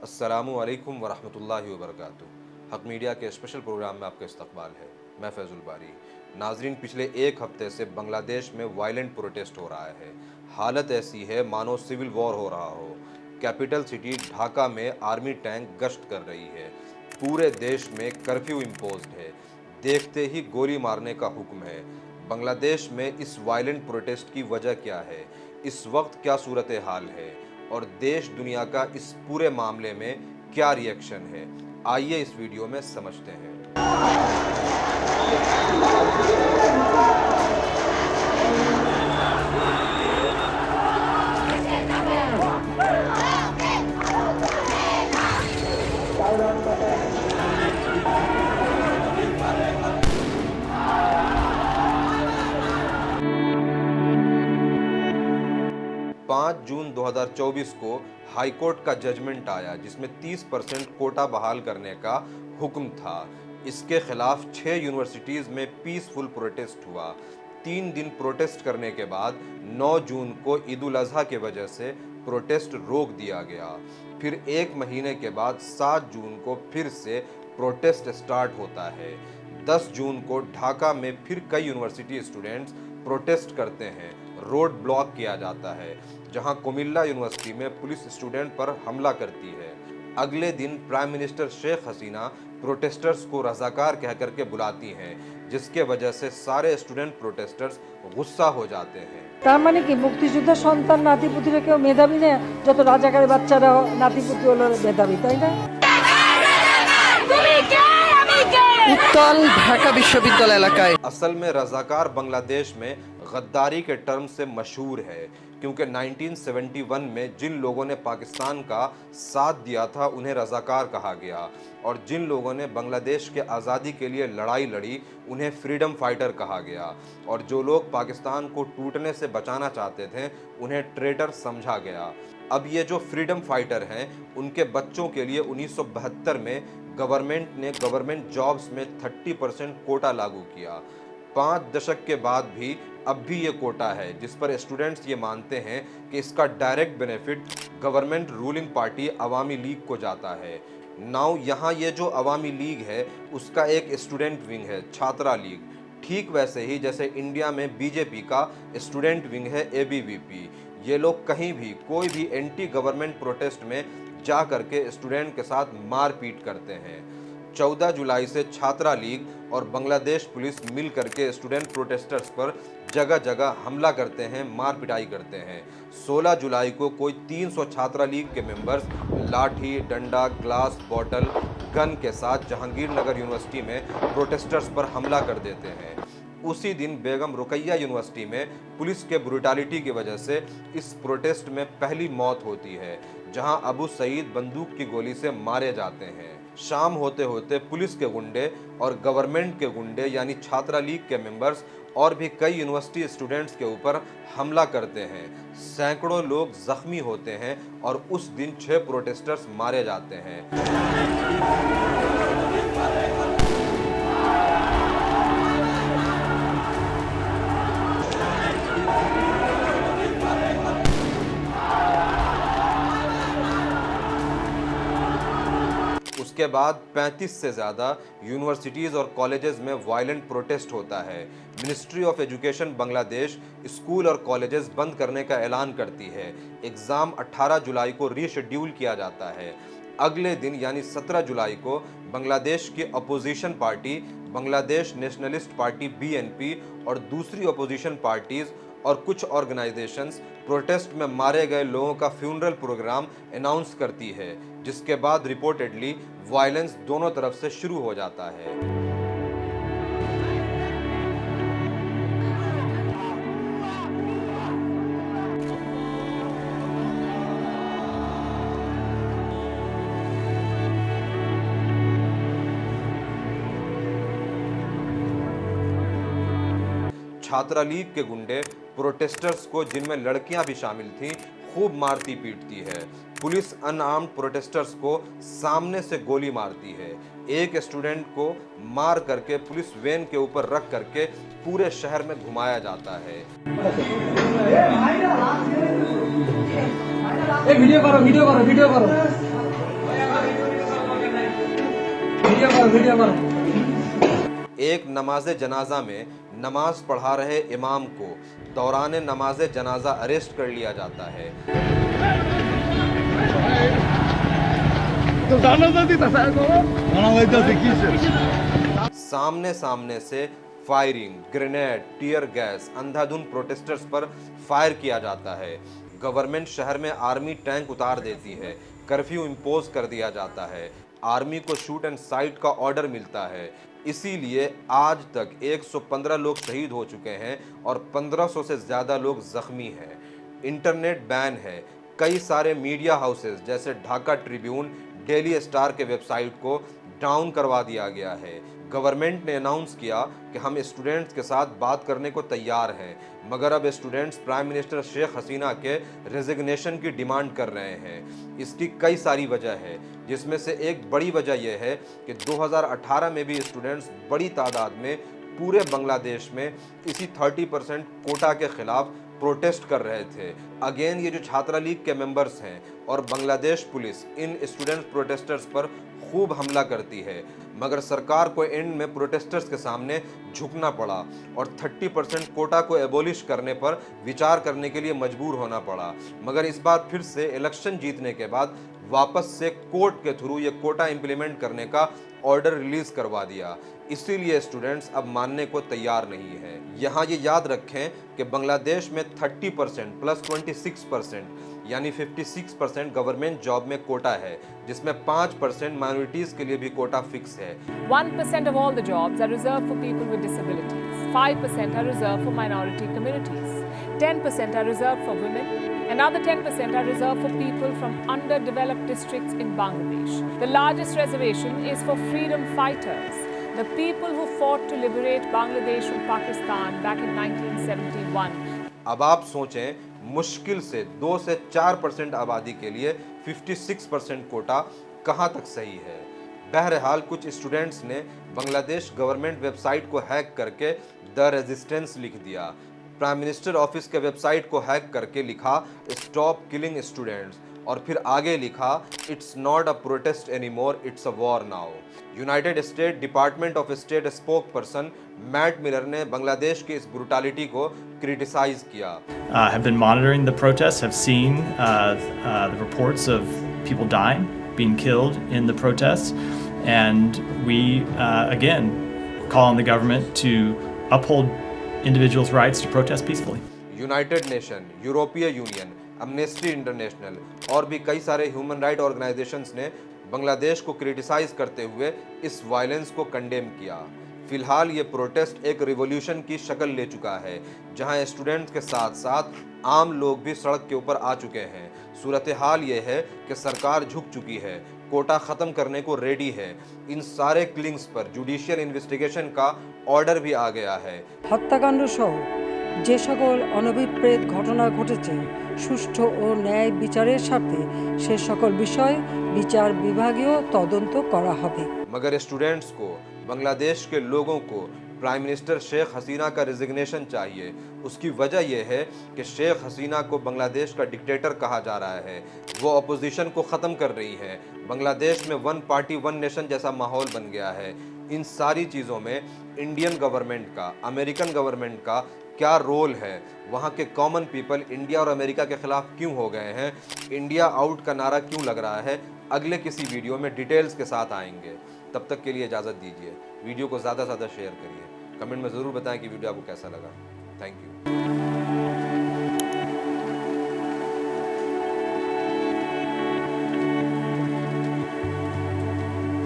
अस्सलामु अलैकुम वरहमतुल्लाहि वबरकातुहू। हक मीडिया के स्पेशल प्रोग्राम में आपका इस्तकबाल है। मैं फैज़ुल बारी। नाजरीन, पिछले एक हफ्ते से बांग्लादेश में वायलेंट प्रोटेस्ट हो रहा है। हालत ऐसी है मानो सिविल वॉर हो रहा हो। कैपिटल सिटी ढाका में आर्मी टैंक गश्त कर रही है। पूरे देश में कर्फ्यू इम्पोज्ड है। देखते ही गोली मारने का हुक्म है। बांग्लादेश में इस वायलेंट प्रोटेस्ट की वजह क्या है, इस वक्त क्या सूरत हाल है और देश दुनिया का इस पूरे मामले में क्या रिएक्शन है, आइए इस वीडियो में समझते हैं। 5 जून 2024 को हाईकोर्ट का जजमेंट आया जिसमें 30% कोटा बहाल करने का हुक्म था। इसके खिलाफ 6 यूनिवर्सिटीज में पीसफुल प्रोटेस्ट हुआ। 3 दिन प्रोटेस्ट करने के बाद 9 जून को ईद उल अजहा के वजह से प्रोटेस्ट रोक दिया गया। फिर एक महीने के बाद 7 जून को फिर से प्रोटेस्ट स्टार्ट होता है। 10 जून को ढाका में फिर कई यूनिवर्सिटी स्टूडेंट्स प्रोटेस्ट करते हैं। रोड ब्लॉक किया जाता है, जहां कुमिल्ला यूनिवर्सिटी में पुलिस स्टूडेंट पर हमला करती है। अगले दिन prime minister Sheikh Hasina protesters को रजाकार कह करके बुलाती हैं, जिसके वजह से सारे स्टूडेंट प्रोटेस्टर्स गुस्सा हो जाते हैं। তার মানে কি মুক্তিযোদ্ধা সন্তান নাতিপুতিরা কেউ মেধাবী না, যত রাজাকারের বাচ্চারা নাতিপুতি হলো মেধাবী, তাই না? उत्तल ढाका विश्वविद्यालय इलाकाয় असल में रजाकार बांग्लादेश में गद्दारी के टर्म से मशहूर है, क्योंकि 1971 में जिन लोगों ने पाकिस्तान का साथ दिया था उन्हें रजाकार कहा गया, और जिन लोगों ने बांग्लादेश के आज़ादी के लिए लड़ाई लड़ी उन्हें फ्रीडम फाइटर कहा गया, और जो लोग पाकिस्तान को टूटने से बचाना चाहते थे उन्हें ट्रेटर समझा गया। अब ये जो फ्रीडम फाइटर हैं उनके बच्चों के लिए 1972 में गवर्नमेंट ने गवर्नमेंट जॉब्स में 30% कोटा लागू किया। 5 दशक के बाद भी अब भी ये कोटा है, जिस पर स्टूडेंट्स ये मानते हैं कि इसका direct benefit government ruling party Awami League को जाता है। नाउ यहाँ ये जो अवामी लीग है उसका एक स्टूडेंट विंग है, छात्रा लीग। ठीक वैसे ही जैसे इंडिया में बीजेपी का स्टूडेंट विंग है, एबीवीपी। ये लोग कहीं भी कोई भी एंटी गवर्नमेंट प्रोटेस्ट में जा करके स्टूडेंट के साथ मारपीट करते हैं। 14 जुलाई से छात्रा लीग और बांग्लादेश पुलिस मिल करके स्टूडेंट प्रोटेस्टर्स पर जगह जगह हमला करते हैं, मार पिटाई करते हैं। 16 जुलाई को कोई 300 छात्रा लीग के मेंबर्स लाठी, डंडा, ग्लास बॉटल, गन के साथ जहांगीर नगर यूनिवर्सिटी में प्रोटेस्टर्स पर हमला कर देते हैं। उसी दिन बेगम रुकैया यूनिवर्सिटी में पुलिस के ब्रूटालिटी की वजह से इस प्रोटेस्ट में पहली मौत होती है, जहां अबू सईद बंदूक की गोली से मारे जाते हैं। शाम होते होते पुलिस के गुंडे और गवर्नमेंट के गुंडे यानी छात्रा लीग के मेंबर्स और भी कई यूनिवर्सिटी स्टूडेंट्स के ऊपर हमला करते हैं। सैकड़ों लोग जख्मी होते हैं और उस दिन 6 प्रोटेस्टर्स मारे जाते हैं। उसके बाद 35 से ज़्यादा यूनिवर्सिटीज़ और कॉलेजेस में वायलेंट प्रोटेस्ट होता है। Ministry of education Bangladesh school और कॉलेजेस बंद करने का ऐलान करती है। एग्ज़ाम 18 जुलाई को रीशेड्यूल किया जाता है। अगले दिन यानी 17 जुलाई को बांग्लादेश की opposition party Bangladesh nationalist party BNP और दूसरी अपोजिशन पार्टीज़ और कुछ ऑर्गेनाइजेशंस प्रोटेस्ट में मारे गए लोगों का फ्यूनरल प्रोग्राम अनाउंस करती है, जिसके बाद रिपोर्टेडली वायलेंस दोनों तरफ से शुरू हो जाता है। छात्रा लीग के गुंडे प्रोटेस्टर्स को, जिनमें लड़कियां भी शामिल थीं, खूब मारती पीटती है। पुलिस अनआर्म्ड प्रोटेस्टर्स को सामने से गोली मारती है। एक स्टूडेंट को मार करके पुलिस वैन के ऊपर रख करके पूरे शहर में घुमाया जाता है। वीडियो करो। एक नमाज जनाजा में नमाज पढ़ा रहे इमाम को दौरान नमाज जनाजा अरेस्ट कर लिया जाता है। सामने सामने से फायरिंग, ग्रेनेड, टीयर गैस अंधाधुंध प्रोटेस्टर्स पर फायर किया जाता है। गवर्नमेंट शहर में आर्मी टैंक उतार देती है। कर्फ्यू इम्पोज कर दिया जाता है। आर्मी को शूट एंड साइट का ऑर्डर मिलता है। इसीलिए आज तक 115 लोग शहीद हो चुके हैं और 1500 से ज़्यादा लोग जख्मी हैं। इंटरनेट बैन है। कई सारे मीडिया हाउसेस जैसे ढाका ट्रिब्यून, डेली स्टार के वेबसाइट को डाउन करवा दिया गया है। गवर्नमेंट ने अनाउंस किया कि हम स्टूडेंट्स के साथ बात करने को तैयार हैं, मगर अब students prime minister Sheikh Hasina के रेजिग्नेशन की डिमांड कर रहे हैं। इसकी कई सारी वजह है, जिसमें से एक बड़ी वजह यह है कि 2018 में भी स्टूडेंट्स बड़ी तादाद में पूरे बांग्लादेश में इसी 30% कोटा के खिलाफ प्रोटेस्ट कर रहे थे। अगेन ये जो छात्रा लीग के मेंबर्स हैं और बांग्लादेश पुलिस इन स्टूडेंट प्रोटेस्टर्स पर खूब हमला करती है, मगर सरकार को एंड में प्रोटेस्टर्स के सामने झुकना पड़ा और 30% कोटा को एबोलिश करने पर विचार करने के लिए मजबूर होना पड़ा। मगर इस बार फिर से इलेक्शन जीतने के बाद वापस से कोर्ट के थ्रू ये कोटा इम्प्लीमेंट करने का ऑर्डर रिलीज करवा दिया। इसीलिए स्टूडेंट्स अब मानने को तैयार नहीं है। यहाँ ये याद रखें कि बांग्लादेश में 30% प्लस 26% यानी 56% गवर्नमेंट जॉब में कोटा है, जिसमें 5% माइनॉरिटीज के लिए भी कोटा फिक्स है। 1% of all the jobs are reserved for people with disabilities. 5% are reserved for minority communities. 10% are reserved for women. Another 10% are reserved for people from underdeveloped districts in Bangladesh. The largest reservation is for freedom fighters, the people who fought to liberate Bangladesh from Pakistan back in 1971. अब आप सोचें, मुश्किल से 2 से 4% आबादी के लिए 56% कोटा कहां तक सही है। बहरहाल कुछ स्टूडेंट्स ने बांग्लादेश गवर्नमेंट वेबसाइट को हैक करके द रेजिस्टेंस लिख दिया। प्राइम मिनिस्टर ऑफिस के वेबसाइट को हैक करके लिखा स्टॉप किलिंग स्टूडेंट्स और फिर आगे लिखा it's not a protest anymore, it's a war now. United State Department of State spokesperson Matt Miller ने बांग्लादेश की इस ब्रूटालिटी को क्रिटिसाइज किया। Have been monitoring the protests, have seen the reports of people dying, being killed in the protests, and we again call on the government to uphold individuals' rights to protest peacefully. United nation, यूरोपीय union, amnesty international और भी कई सारे human right organisations ने बांग्लादेश को criticise करते हुए इस वायलेंस को कंडेम किया। फिलहाल ये प्रोटेस्ट एक रिवॉल्यूशन की शक्ल ले चुका है, जहां स्टूडेंट्स के साथ साथ आम लोग भी सड़क के ऊपर आ चुके हैं। सूरत हाल ये है कि सरकार झुक चुकी है, कोटा ख़त्म करने को रेडी है। इन सारे क्लिंग्स पर जुडिशियल इन्वेस्टिगेशन का ऑर्डर भी आ गया है। হত্যাকাণ্ড সহ যে সকল অনভিপ্রেত ঘটনা ঘটেছে সুষ্ঠু ও ন্যায় বিচারের স্বার্থে সে সকল বিষয় বিচার বিভাগীয় তদন্ত করা হবে। मगर स्टूडेंट्स को, बांग्लादेश के लोगों को प्राइम मिनिस्टर शेख हसीना का रिजिग्नेशन चाहिए। उसकी वजह यह है कि शेख हसीना को बांग्लादेश का डिक्टेटर कहा जा रहा है। वो अपोजिशन को ख़त्म कर रही है। बांग्लादेश में वन पार्टी वन नेशन जैसा माहौल बन गया है। इन सारी चीज़ों में इंडियन गवर्नमेंट का, अमेरिकन गवर्नमेंट का क्या रोल है? वहाँ के कॉमन पीपल इंडिया और अमेरिका के खिलाफ क्यों हो गए हैं? इंडिया आउट का नारा क्यों लग रहा है? अगले किसी वीडियो में डिटेल्स के साथ आएंगे। तब तक के लिए इजाज़त दीजिए। वीडियो को ज़्यादा से ज़्यादा शेयर करिए। कमेंट में ज़रूर बताएं कि वीडियो आपको कैसा लगा। Thank you.